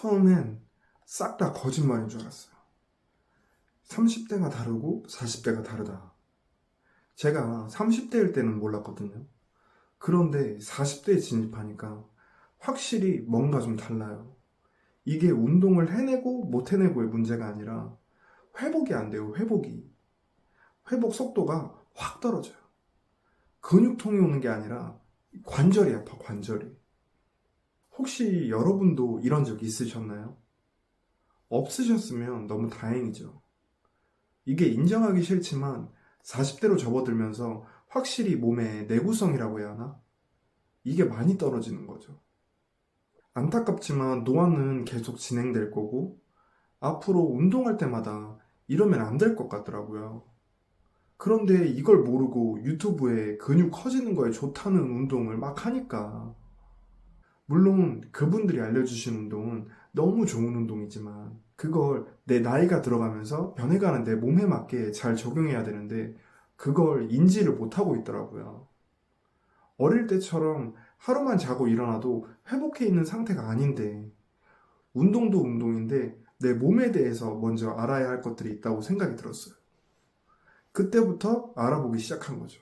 처음엔 싹 다 거짓말인 줄 알았어요. 30대가 다르고 40대가 다르다. 제가 30대일 때는 몰랐거든요. 그런데 40대에 진입하니까 확실히 뭔가 좀 달라요. 이게 운동을 해내고 못 해내고의 문제가 아니라 회복이 안 돼요, 회복이. 회복 속도가 확 떨어져요. 근육통이 오는 게 아니라 관절이 아파, 관절이. 혹시 여러분도 이런 적 있으셨나요? 없으셨으면 너무 다행이죠. 이게 인정하기 싫지만 40대로 접어들면서 확실히 몸의 내구성이라고 해야 하나? 이게 많이 떨어지는 거죠. 안타깝지만 노화는 계속 진행될 거고 앞으로 운동할 때마다 이러면 안 될 것 같더라고요. 그런데 이걸 모르고 유튜브에 근육 커지는 거에 좋다는 운동을 막 하니까 물론 그분들이 알려주신 운동은 너무 좋은 운동이지만 그걸 내 나이가 들어가면서 변해가는 내 몸에 맞게 잘 적용해야 되는데 그걸 인지를 못하고 있더라고요. 어릴 때처럼 하루만 자고 일어나도 회복해 있는 상태가 아닌데 운동도 운동인데 내 몸에 대해서 먼저 알아야 할 것들이 있다고 생각이 들었어요. 그때부터 알아보기 시작한 거죠.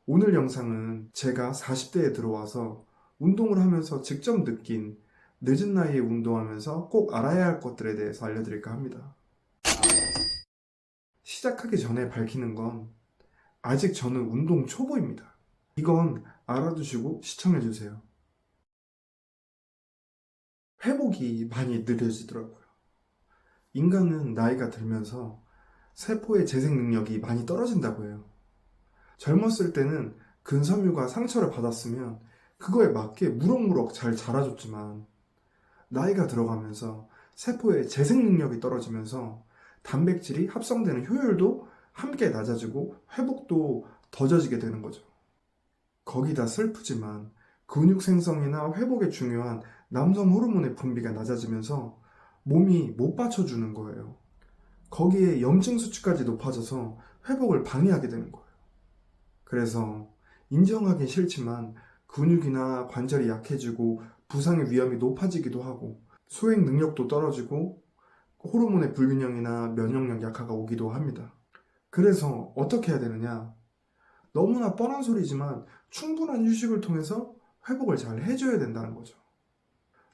오늘 영상은 제가 40대에 들어와서 운동을 하면서 직접 느낀 늦은 나이에 운동하면서 꼭 알아야 할 것들에 대해서 알려드릴까 합니다. 시작하기 전에 밝히는 건 아직 저는 운동 초보입니다. 이건 알아두시고 시청해주세요. 회복이 많이 느려지더라고요. 인간은 나이가 들면서 세포의 재생 능력이 많이 떨어진다고 해요. 젊었을 때는 근섬유가 상처를 받았으면 그거에 맞게 무럭무럭 잘 자라줬지만 나이가 들어가면서 세포의 재생 능력이 떨어지면서 단백질이 합성되는 효율도 함께 낮아지고 회복도 더뎌지게 되는 거죠. 거기다 슬프지만 근육 생성이나 회복에 중요한 남성 호르몬의 분비가 낮아지면서 몸이 못 받쳐주는 거예요. 거기에 염증 수치까지 높아져서 회복을 방해하게 되는 거예요. 그래서 인정하기 싫지만 근육이나 관절이 약해지고 부상의 위험이 높아지기도 하고 수행 능력도 떨어지고 호르몬의 불균형이나 면역력 약화가 오기도 합니다. 그래서 어떻게 해야 되느냐? 너무나 뻔한 소리지만 충분한 휴식을 통해서 회복을 잘 해줘야 된다는 거죠.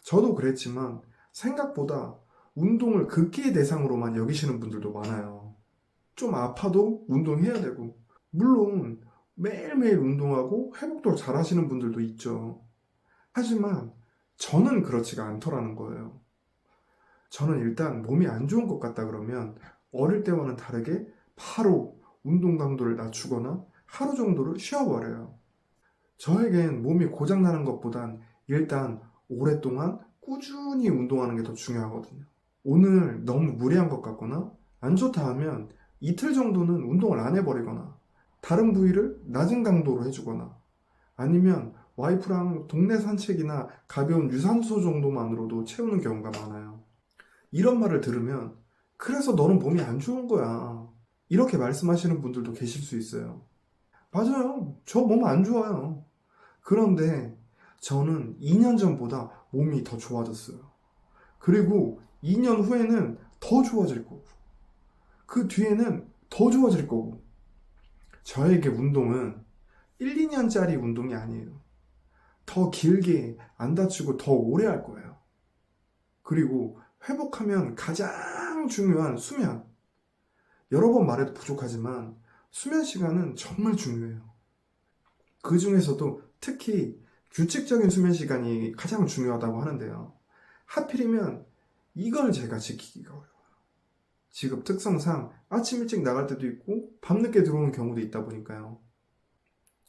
저도 그랬지만 생각보다 운동을 극기의 대상으로만 여기시는 분들도 많아요. 좀 아파도 운동해야 되고 물론 매일매일 운동하고 회복도 잘 하시는 분들도 있죠. 하지만 저는 그렇지가 않더라는 거예요. 저는 일단 몸이 안 좋은 것 같다 그러면 어릴 때와는 다르게 바로 운동 강도를 낮추거나 하루 정도를 쉬어버려요. 저에겐 몸이 고장나는 것보단 일단 오랫동안 꾸준히 운동하는 게 더 중요하거든요. 오늘 너무 무리한 것 같거나 안 좋다 하면 이틀 정도는 운동을 안 해버리거나 다른 부위를 낮은 강도로 해주거나 아니면 와이프랑 동네 산책이나 가벼운 유산소 정도만으로도 채우는 경우가 많아요. 이런 말을 들으면 그래서 너는 몸이 안 좋은 거야. 이렇게 말씀하시는 분들도 계실 수 있어요. 맞아요. 저 몸 안 좋아요. 그런데 저는 2년 전보다 몸이 더 좋아졌어요. 그리고 2년 후에는 더 좋아질 거고, 그 뒤에는 더 좋아질 거고, 저에게 운동은 1, 2년짜리 운동이 아니에요. 더 길게 안 다치고 더 오래 할 거예요. 그리고 회복하면 가장 중요한 수면. 여러 번 말해도 부족하지만 수면 시간은 정말 중요해요. 그 중에서도 특히 규칙적인 수면 시간이 가장 중요하다고 하는데요. 하필이면 이걸 제가 지키기가 어려워요. 직업 특성상 아침 일찍 나갈 때도 있고 밤늦게 들어오는 경우도 있다 보니까요.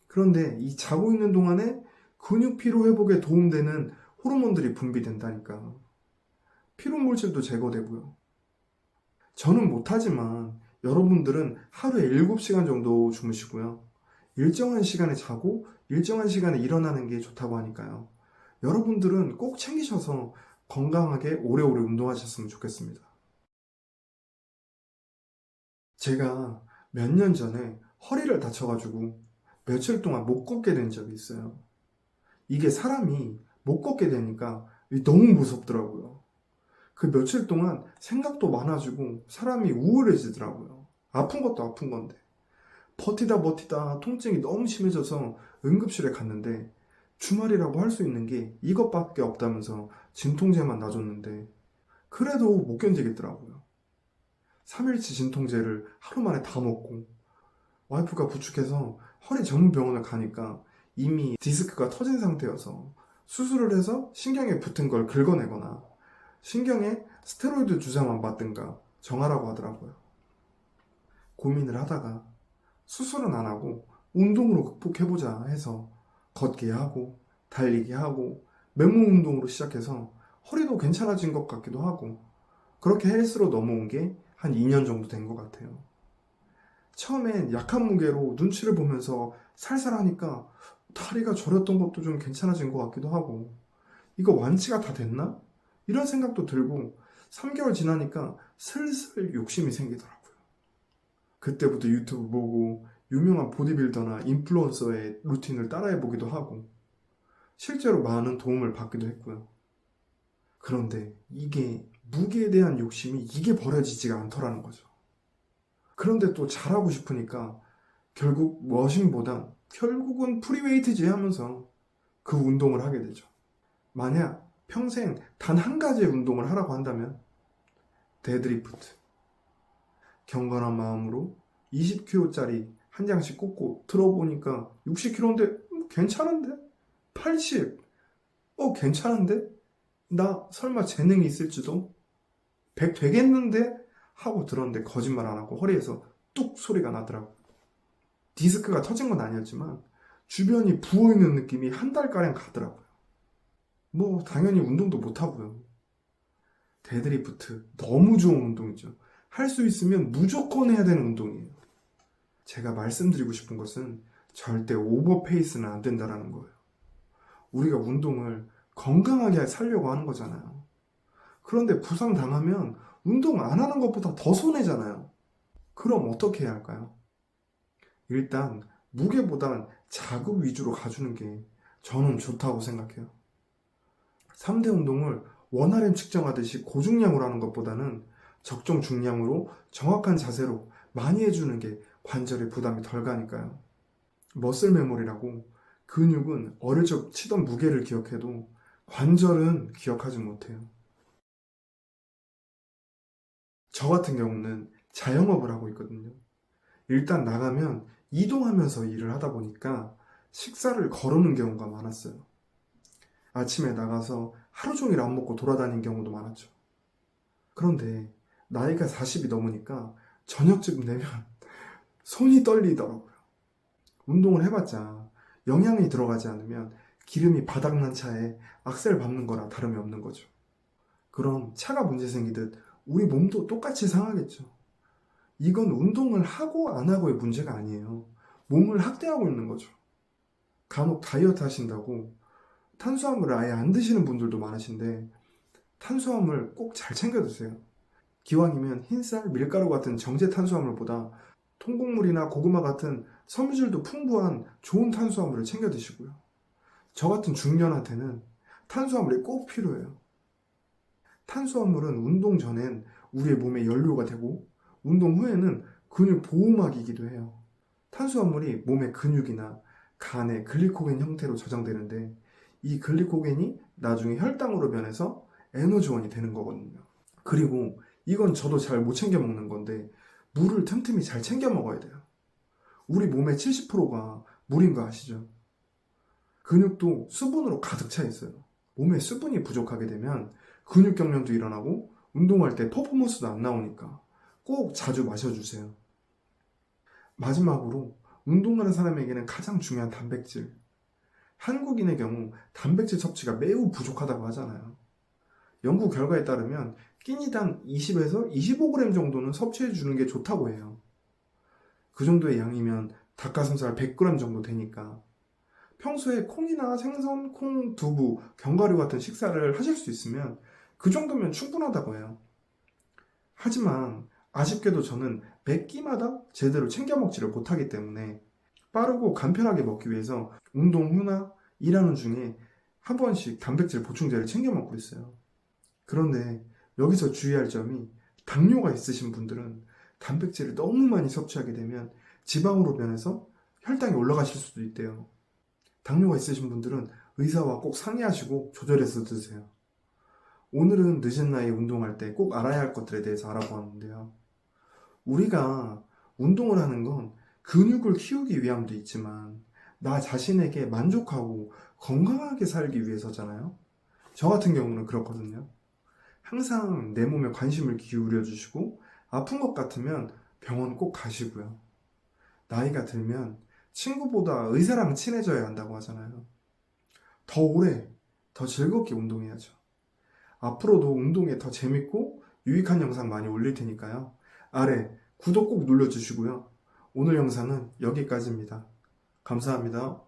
그런데 이 자고 있는 동안에 근육 피로 회복에 도움되는 호르몬들이 분비된다니까. 피로 물질도 제거되고요. 저는 못하지만 여러분들은 하루에 7시간 정도 주무시고요. 일정한 시간에 자고 일정한 시간에 일어나는 게 좋다고 하니까요. 여러분들은 꼭 챙기셔서 건강하게 오래오래 운동하셨으면 좋겠습니다. 제가 몇 년 전에 허리를 다쳐가지고 며칠 동안 못 걷게 된 적이 있어요. 이게 사람이 못 걷게 되니까 너무 무섭더라고요. 그 며칠 동안 생각도 많아지고 사람이 우울해지더라고요. 아픈 것도 아픈 건데. 버티다 통증이 너무 심해져서 응급실에 갔는데 주말이라고 할 수 있는 게 이것밖에 없다면서 진통제만 놔줬는데 그래도 못 견디겠더라고요. 3일치 진통제를 하루 만에 다 먹고 와이프가 부축해서 허리 전문 병원을 가니까 이미 디스크가 터진 상태여서 수술을 해서 신경에 붙은 걸 긁어내거나 신경에 스테로이드 주사만 맞든가 정하라고 하더라고요. 고민을 하다가 수술은 안 하고 운동으로 극복해보자 해서 걷기 하고 달리기 하고 맨몸 운동으로 시작해서 허리도 괜찮아진 것 같기도 하고 그렇게 헬스로 넘어온 게 한 2년 정도 된 것 같아요. 처음엔 약한 무게로 눈치를 보면서 살살 하니까 다리가 저렸던 것도 좀 괜찮아진 것 같기도 하고 이거 완치가 다 됐나? 이런 생각도 들고 3개월 지나니까 슬슬 욕심이 생기더라고요. 그때부터 유튜브 보고 유명한 보디빌더나 인플루언서의 루틴을 따라해보기도 하고 실제로 많은 도움을 받기도 했고요. 그런데 이게 무게에 대한 욕심이 이게 버려지지가 않더라는 거죠. 그런데 또 잘하고 싶으니까 결국 머신보다 결국은 프리웨이트지 하면서 그 운동을 하게 되죠. 만약 평생 단 한 가지의 운동을 하라고 한다면 데드리프트. 경건한 마음으로 20kg짜리 한 장씩 꽂고 들어보니까 60kg인데 괜찮은데? 80? 괜찮은데? 나 설마 재능이 있을지도? 100 되겠는데? 하고 들었는데 거짓말 안 하고 허리에서 뚝 소리가 나더라고. 디스크가 터진 건 아니었지만 주변이 부어있는 느낌이 한 달가량 가더라고요. 뭐 당연히 운동도 못하고요. 데드리프트 너무 좋은 운동이죠. 할 수 있으면 무조건 해야 되는 운동이에요. 제가 말씀드리고 싶은 것은 절대 오버페이스는 안 된다는 거예요. 우리가 운동을 건강하게 살려고 하는 거잖아요. 그런데 부상 당하면 운동 안 하는 것보다 더 손해잖아요. 그럼 어떻게 해야 할까요? 일단 무게보단 자극 위주로 가주는 게 저는 좋다고 생각해요. 3대 운동을 원RM 측정하듯이 고중량으로 하는 것보다는 적정 중량으로 정확한 자세로 많이 해주는 게 관절에 부담이 덜 가니까요. 머슬 메모리라고 근육은 어릴 적 치던 무게를 기억해도 관절은 기억하지 못해요. 저 같은 경우는 자영업을 하고 있거든요. 일단 나가면 이동하면서 일을 하다 보니까 식사를 거르는 경우가 많았어요. 아침에 나가서 하루 종일 안 먹고 돌아다닌 경우도 많았죠. 그런데 나이가 40이 넘으니까 저녁쯤 되면 손이 떨리더라고요. 운동을 해봤자 영양이 들어가지 않으면 기름이 바닥난 차에 악셀 밟는 거랑 다름이 없는 거죠. 그럼 차가 문제 생기듯 우리 몸도 똑같이 상하겠죠. 이건 운동을 하고 안 하고의 문제가 아니에요. 몸을 학대하고 있는 거죠. 간혹 다이어트 하신다고 탄수화물을 아예 안 드시는 분들도 많으신데 탄수화물 꼭 잘 챙겨 드세요. 기왕이면 흰쌀, 밀가루 같은 정제 탄수화물보다 통곡물이나 고구마 같은 섬유질도 풍부한 좋은 탄수화물을 챙겨 드시고요. 저 같은 중년한테는 탄수화물이 꼭 필요해요. 탄수화물은 운동 전엔 우리의 몸에 연료가 되고 운동 후에는 근육 보호막이기도 해요. 탄수화물이 몸의 근육이나 간의 글리코겐 형태로 저장되는데 이 글리코겐이 나중에 혈당으로 변해서 에너지원이 되는 거거든요. 그리고 이건 저도 잘 못 챙겨 먹는 건데 물을 틈틈이 잘 챙겨 먹어야 돼요. 우리 몸의 70%가 물인 거 아시죠? 근육도 수분으로 가득 차 있어요. 몸에 수분이 부족하게 되면 근육 경련도 일어나고 운동할 때 퍼포먼스도 안 나오니까 꼭 자주 마셔주세요. 마지막으로 운동하는 사람에게는 가장 중요한 단백질. 한국인의 경우 단백질 섭취가 매우 부족하다고 하잖아요. 연구 결과에 따르면 끼니당 20에서 25g 정도는 섭취해 주는 게 좋다고 해요. 그 정도의 양이면 닭가슴살 100g 정도 되니까 평소에 콩이나 생선, 콩, 두부, 견과류 같은 식사를 하실 수 있으면 그 정도면 충분하다고 해요. 하지만 아쉽게도 저는 매 끼마다 제대로 챙겨 먹지를 못하기 때문에 빠르고 간편하게 먹기 위해서 운동 후나 일하는 중에 한 번씩 단백질 보충제를 챙겨 먹고 있어요. 그런데 여기서 주의할 점이 당뇨가 있으신 분들은 단백질을 너무 많이 섭취하게 되면 지방으로 변해서 혈당이 올라가실 수도 있대요. 당뇨가 있으신 분들은 의사와 꼭 상의하시고 조절해서 드세요. 오늘은 늦은 나이에 운동할 때 꼭 알아야 할 것들에 대해서 알아보았는데요. 우리가 운동을 하는 건 근육을 키우기 위함도 있지만 나 자신에게 만족하고 건강하게 살기 위해서잖아요. 저 같은 경우는 그렇거든요. 항상 내 몸에 관심을 기울여 주시고 아픈 것 같으면 병원 꼭 가시고요. 나이가 들면 친구보다 의사랑 친해져야 한다고 하잖아요. 더 오래, 더 즐겁게 운동해야죠. 앞으로도 운동에 더 재밌고 유익한 영상 많이 올릴 테니까요. 아래 구독 꼭 눌러주시고요. 오늘 영상은 여기까지입니다. 감사합니다.